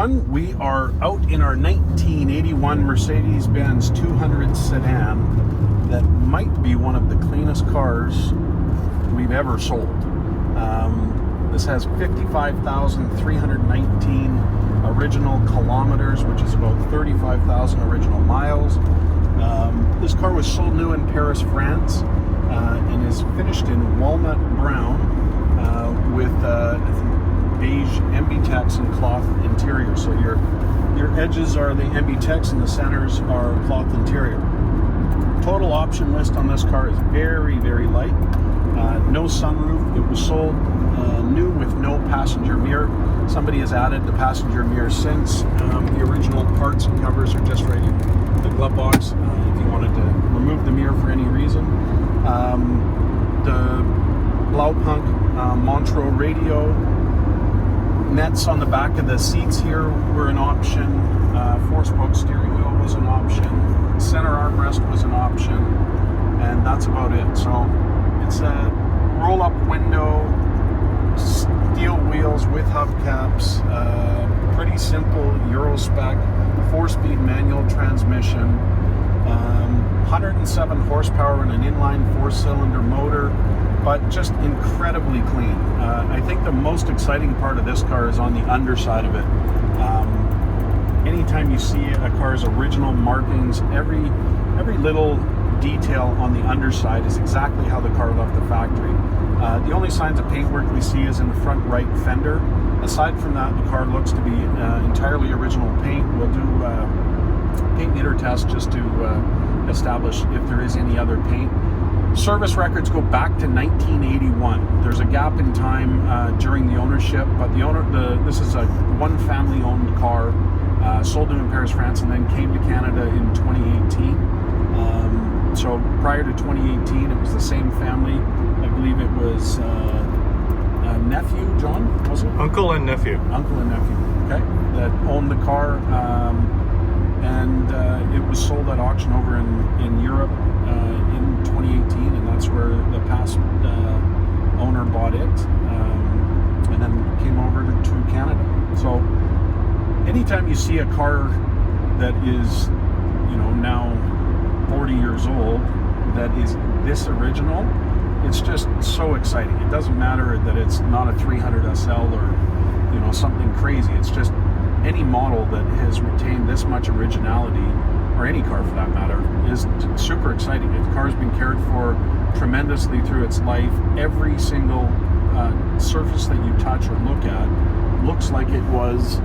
everyone. We are out in our 1981 Mercedes-Benz 200 sedan that might be one of the cleanest cars we've ever sold. This has 55,319 original kilometers, which is about 35,000 original miles. This car was sold new in Paris, France, and is finished in walnut brown with beige MB-Tex and cloth interior. So your edges are the MB-Tex and the centers are cloth interior. Total option list on this car is very, very light. No sunroof. It was sold new with no passenger mirror. Somebody has added the passenger mirror since. The original parts and covers are just right in the glove box if you wanted to remove the mirror for any reason. The Blaupunk Montreux radio nets on the back of the seats here were an option. 4-spoke steering wheel was an option. Center armrest was an option, and that's about it. So it's a roll-up window, steel wheels with hubcaps, pretty simple Euro spec, 4-speed manual transmission, 107 horsepower and an inline 4-cylinder motor, but just incredibly clean. I think the most exciting part of this car is on the underside of it. Anytime you see a car's original markings, every little detail on the underside is exactly how the car left the factory. The only signs of paintwork we see is in the front right fender. Aside from that, the car looks to be entirely original paint. We'll do paint meter test just to establish if there is any other paint. Service records go back to 1981. There's a gap in time during the ownership, but this is a one family-owned car, sold in Paris, France, and then came to Canada in 2018. So prior to 2018, it was the same family. I believe it was nephew, John, was it? Uncle and nephew. Uncle and nephew, okay, that owned the car, and it was sold at auction over in Europe in 2018, and that's where the past owner bought it, and then came over to Canada. So anytime you see a car that is, now 40 years old, that is this original, it's just so exciting. It doesn't matter that it's not a 300 SL or something crazy. It's just any model that has retained this much originality, or any car for that matter, is super exciting. The car's been cared for tremendously through its life. Every single surface that you touch or look at looks like it was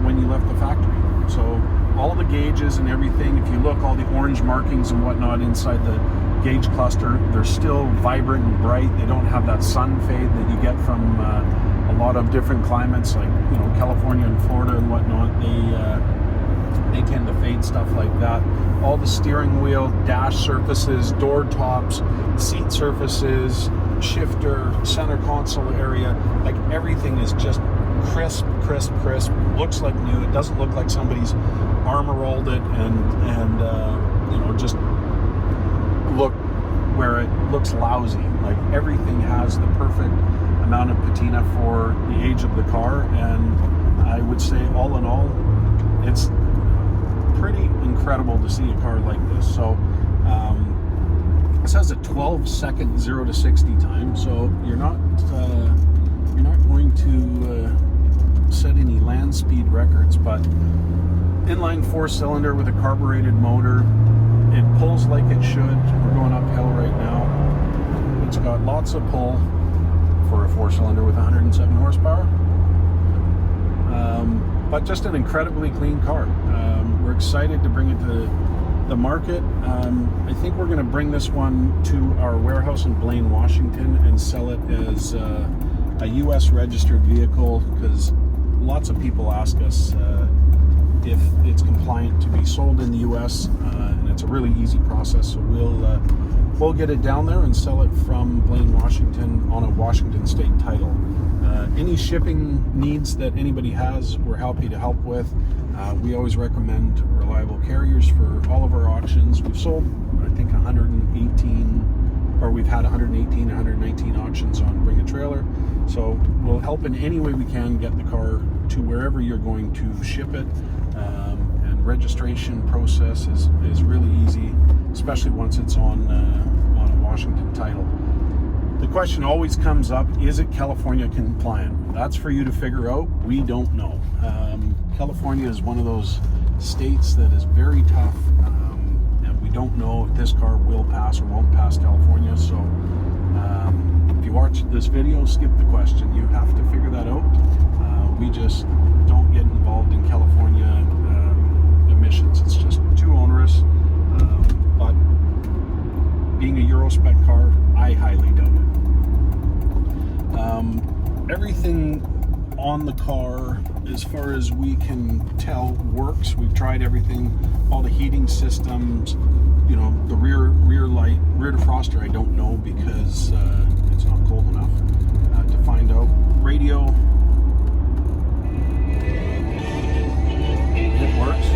when you left the factory. So all the gauges and everything, if you look, all the orange markings and whatnot inside the gauge cluster, they're still vibrant and bright. They don't have that sun fade that you get from a lot of different climates, like California and Florida and whatnot. They tend to fade stuff like that. All the steering wheel, dash surfaces, door tops, seat surfaces, shifter, center console area, like everything is just crisp, looks like new. It doesn't look like somebody's armor rolled it and just look where it looks lousy. Like everything has the perfect amount of patina for the age of the car, and I would say all in all, it's pretty incredible to see a car like this. So this has a 12-second 0 to 60 time, so you're not going to set any land speed records, but inline 4-cylinder with a carbureted motor. It pulls like it should. We're going uphill right now. It's got lots of pull for a 4-cylinder with 107 horsepower. But just an incredibly clean car. We're excited to bring it to the market. I think we're going to bring this one to our warehouse in Blaine, Washington, and sell it as a US registered vehicle, because lots of people ask us if it's compliant to be sold in the US, and it's a really easy process. So we'll get it down there and sell it from Blaine, Washington on a Washington state title. Any shipping needs that anybody has, we're happy to help with. We always recommend reliable carriers for all of our auctions. We've sold, I think, 118 or we've had 118, 119 auctions on Bring a Trailer. So we'll help in any way we can get the car to wherever you're going to ship it. And registration process is really easy, especially once it's on a Washington title. The question always comes up, is it California compliant? That's for you to figure out. We don't know. California is one of those states that is very tough, and we don't know if this car will pass or won't pass California. So if you watched this video, skip the question. You have to figure that out. We just don't get involved in California emissions. It's just too onerous. But being a Euro spec car, I highly doubt it. Everything on the car, as far as we can tell, works. We've tried everything, all the heating systems, you know, the rear light, rear defroster, I don't know because it's not cold enough to find out. Radio, it works.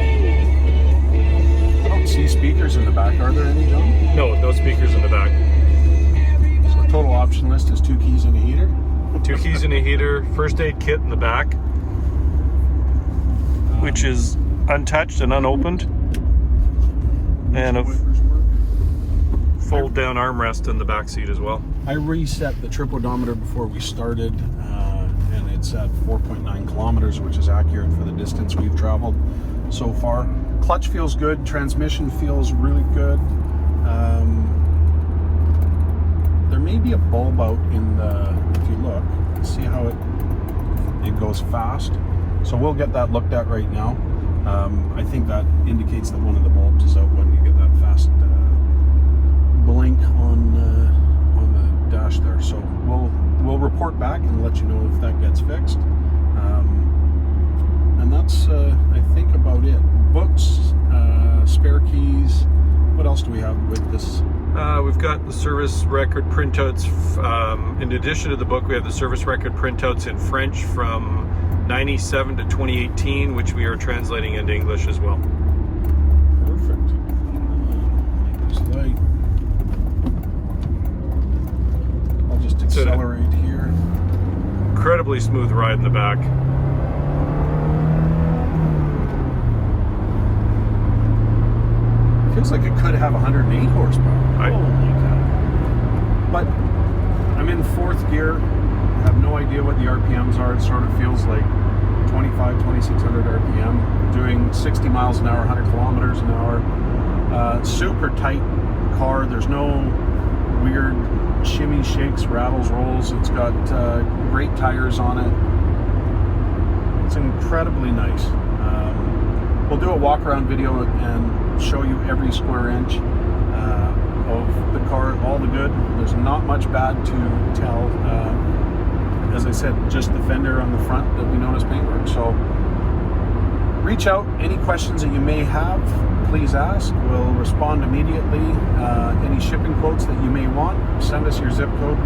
I don't see speakers in the back. Are there any, John? No speakers in the back. So total option list is 2 keys and a heater. 2 keys and a heater, first aid kit in the back, which is untouched and unopened, and a fold down armrest in the back seat as well. I reset the trip odometer before we started, and it's at 4.9 kilometers, which is accurate for the distance we've traveled so far. Clutch feels good, transmission feels really good. There may be a bulb out in the, if you look, see how it goes fast. So we'll get that looked at right now. I think that indicates that one of the bulbs is out when you get that fast blink on the dash there. So we'll report back and let you know if that gets fixed. And that's I think about it. Books, spare keys. What else do we have with this? We've got the service record printouts. In addition to the book, we have the service record printouts in French from 97 to 2018, which we are translating into English as well. Perfect. This light. I'll just accelerate here. Incredibly smooth ride in the back. Feels like it could have 108 horsepower. Holy cow. But I'm in 4th gear. I have no idea what the RPMs are. It sort of feels like 2600 RPM. Doing 60 miles an hour, 100 kilometers an hour. Super tight car. There's no weird shimmy, shakes, rattles, rolls. It's got great tires on it. It's incredibly nice. We'll do a walk around video and show you every square inch of the car, all the good. There's not much bad to tell. As I said, just the fender on the front that we noticed paintwork. So reach out, any questions that you may have, please ask. We'll respond immediately. Any shipping quotes that you may want, send us your zip code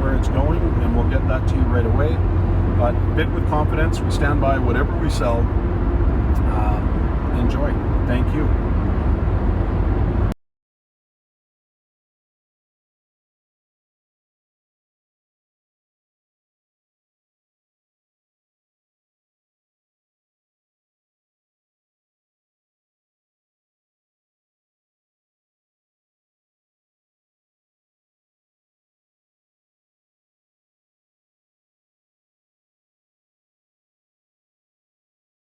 where it's going, and we'll get that to you right away. But bid with confidence, we stand by whatever we sell. Enjoy. Thank you.